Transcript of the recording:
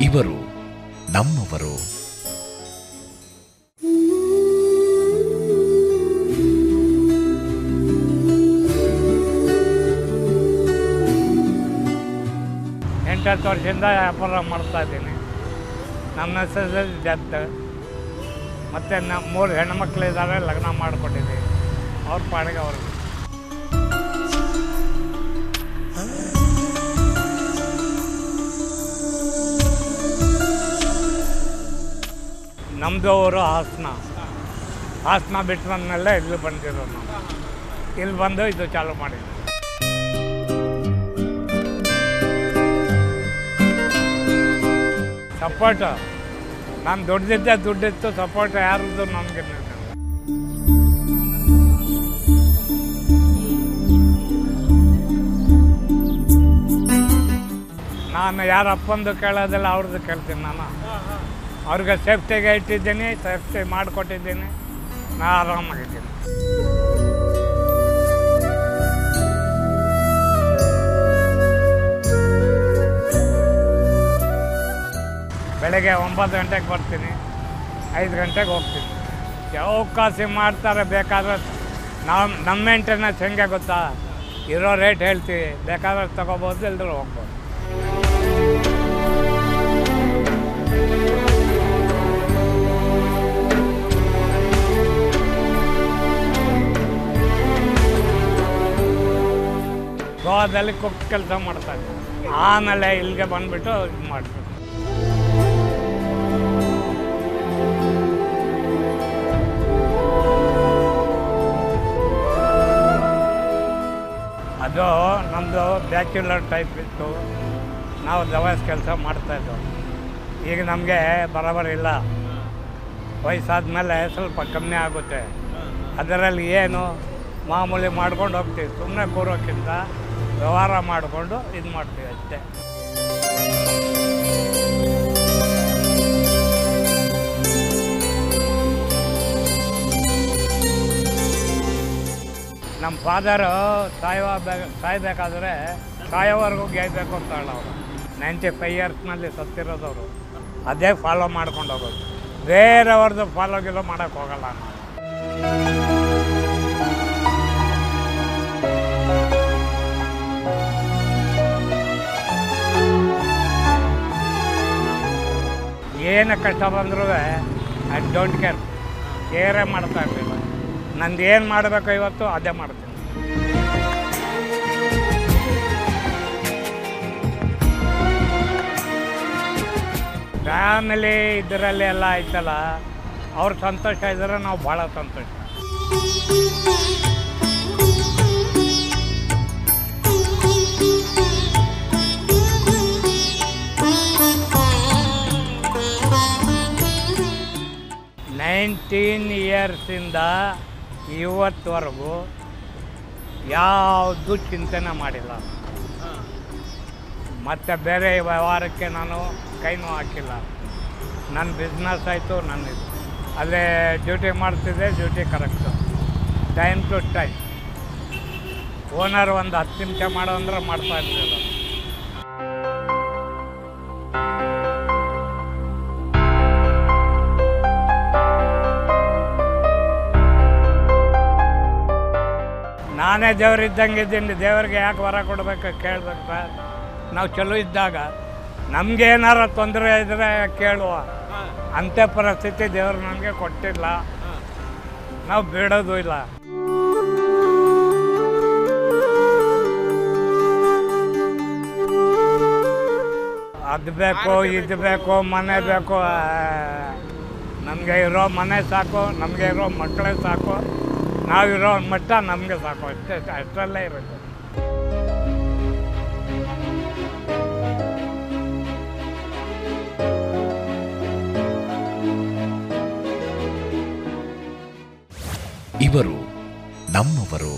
ಇವರು ನಮ್ಮವರು. ಎಂಟತ್ತು ವರ್ಷದಿಂದ ವ್ಯಾಪಾರ ಮಾಡ್ತಾ ಇದ್ದೀನಿ. ನಮ್ಮ ಹೆಸರು ಡೆತ್. ಮತ್ತು 3 ಹೆಣ್ಮಕ್ಳಿದ್ದಾರೆ, ಲಗ್ನ ಮಾಡಿಕೊಟ್ಟಿದ್ದೀವಿ. ಅವ್ರ ಪಾಡಿಗೆ ಅವ್ರಿಗೆ ನಮ್ಮದು ಊರು ಹಾಸನ ಬಿಟ್ಟು ಬಂದಮೇಲೆ ಇಲ್ಲಿ ಬಂದಿರೋದು ನಾವು. ಇಲ್ಲಿ ಬಂದು ಇದು ಚಾಲು ಮಾಡಿದ್ವಿ. ಸಪೋರ್ಟು ನಾನು ದುಡ್ಡಿತ್ತು, ಸಪೋರ್ಟ್ ಯಾರದ್ದು ನಮಗೆ. ನಾನು ಯಾರ ಅಪ್ಪಂದು ಕೇಳೋದಿಲ್ಲ, ಅವ್ರದ್ದು ಕೇಳ್ತೀನಿ. ನಾನು ಅವ್ರಿಗೆ ಸೇಫ್ಟಿಗೆ ಇಟ್ಟಿದ್ದೀನಿ, ಸೇಫ್ಟಿ ಮಾಡಿಕೊಟ್ಟಿದ್ದೀನಿ. ನಾನು ಆರಾಮಾಗಿದ್ದೀನಿ. ಬೆಳಗ್ಗೆ 9 ಗಂಟೆಗೆ ಬರ್ತೀನಿ, 5 ಗಂಟೆಗೆ ಹೋಗ್ತೀನಿ. ಚೌಕಾಸಿ ಮಾಡ್ತಾರೆ. ಬೇಕಾದ್ರೆ ನಮ್ಮ ಮೇಂಟೆನೆನ್ಸ್ ಹೆಂಗೆ ಗೊತ್ತಾ, ಇರೋ ರೇಟ್ ಹೇಳ್ತೀವಿ, ಬೇಕಾದ್ರೆ ತೊಗೋಬೋದು, ಎಲ್ಲರೂ ಹೋಗ್ಬೋದು. ಗೋವಾದಲ್ಲಿ ಕುಕ್ ಕೆಲಸ ಮಾಡ್ತಾರೆ. ಆಮೇಲೆ ಇಲ್ಲಿಗೆ ಬಂದುಬಿಟ್ಟು ಇದು ಮಾಡ್ತಾರೆ. ಅದು ನಮ್ಮದು ಬ್ಯಾಚುಲರ್ ಟೈಪ್ ಇತ್ತು. ನಾವು ದವಾಸ್ ಕೆಲಸ ಮಾಡ್ತಾಯಿದ್ದೋ. ಈಗ ನಮಗೆ ಬರೋಬರಿಲ್ಲ. ವಯಸ್ಸಾದ್ಮೇಲೆ ಸ್ವಲ್ಪ ಕಮ್ಮಿ ಆಗುತ್ತೆ. ಅದರಲ್ಲಿ ಏನು ಮಾಮೂಲಿ ಮಾಡ್ಕೊಂಡು ಹೋಗ್ತೀವಿ. ಸುಮ್ಮನೆ ಕೂರೋಕ್ಕಿಂತ ವ್ಯವಹಾರ ಮಾಡಿಕೊಂಡು ಇದು ಮಾಡ್ತೀವಿ ಅಷ್ಟೇ. ನಮ್ಮ ಫಾದರು ಸಾಯಬೇಕಾದ್ರೆ ಸಾಯೋವರೆಗೂ ಗೆಯ್ಬೇಕು ಅಂತ ಹೇಳೋರು. 95 ಇಯರ್ಸ್ನಲ್ಲಿ ಸತ್ತಿರೋದವರು. ಅದೇ ಫಾಲೋ ಮಾಡ್ಕೊಂಡು ಹೋಗೋದು. ಬೇರೆಯವ್ರದ್ದು ಫಾಲೋಗಿಲ್ಲ ಮಾಡೋಕ್ಕೆ ಹೋಗಲ್ಲ ನಾವು. ಏನು ಕಷ್ಟ ಬಂದರೂ ಐ ಡೋಂಟ್ ಕೇರೇ ಮಾಡ್ತಾ ಇರಲಿಲ್ಲ. ನಂದು ಏನು ಮಾಡಬೇಕು ಇವತ್ತು ಅದೇ ಮಾಡ್ತೀನಿ. ಫ್ಯಾಮಿಲಿ ಇದರಲ್ಲಿ ಎಲ್ಲ ಆಯ್ತಲ್ಲ, ಅವ್ರು ಸಂತೋಷ ಇದ್ದರೆ ನಾವು ಭಾಳ ಸಂತೋಷ. ಇಯರ್ಸಿಂದ ಇವತ್ತುವರೆಗೂ ಯಾವುದು ಚಿಂತನೆ ಮಾಡಿಲ್ಲ. ಮತ್ತು ಬೇರೆ ವ್ಯವಹಾರಕ್ಕೆ ನಾನು ಕೈನೂ ಹಾಕಿಲ್ಲ. ನನ್ನ ಬಿಸ್ನೆಸ್ ಆಯಿತು, ನನ್ನಿದು ಅಲ್ಲೇ ಡ್ಯೂಟಿ ಮಾಡ್ತಿದ್ದೆ. Duty correct, time to time. Owner ಒಂದು 10 ನಿಮಿಷ ಮಾಡೋ ಅಂದ್ರೆ ಮಾಡ್ತಾ ಇರಲಿಲ್ಲ. ನಾನೇ ದೇವರಿದ್ದಂಗೆ ಇದ್ದೀನಿ. ದೇವರಿಗೆ ಯಾಕೆ ವರ ಕೊಡಬೇಕು ಕೇಳಬೇಕು ಸರ್. ನಾವು ಚಲೋ ಇದ್ದಾಗ ನಮಗೇನಾರ ತೊಂದರೆ ಇದ್ದರೆ ಕೇಳುವ ಅಂಥ ಪರಿಸ್ಥಿತಿ ದೇವರು ನಮಗೆ ಕೊಟ್ಟಿಲ್ಲ. ನಾವು ಬಿಡೋದು ಇಲ್ಲ. ಅದು ಬೇಕು, ಇದು ಬೇಕು, ಮನೆ ಬೇಕು. ನಮಗೆ ಇರೋ ಮನೆ ಸಾಕು, ನಮಗೆ ಇರೋ ಮಕ್ಕಳೇ ಸಾಕು, ನಾವಿರೋ ಮಟ್ಟ ನಮಗೆ ಸಾಕು. ಅಷ್ಟರಲ್ಲೇ ಇರುತ್ತೆ. ಇವರು ನಮ್ಮವರು.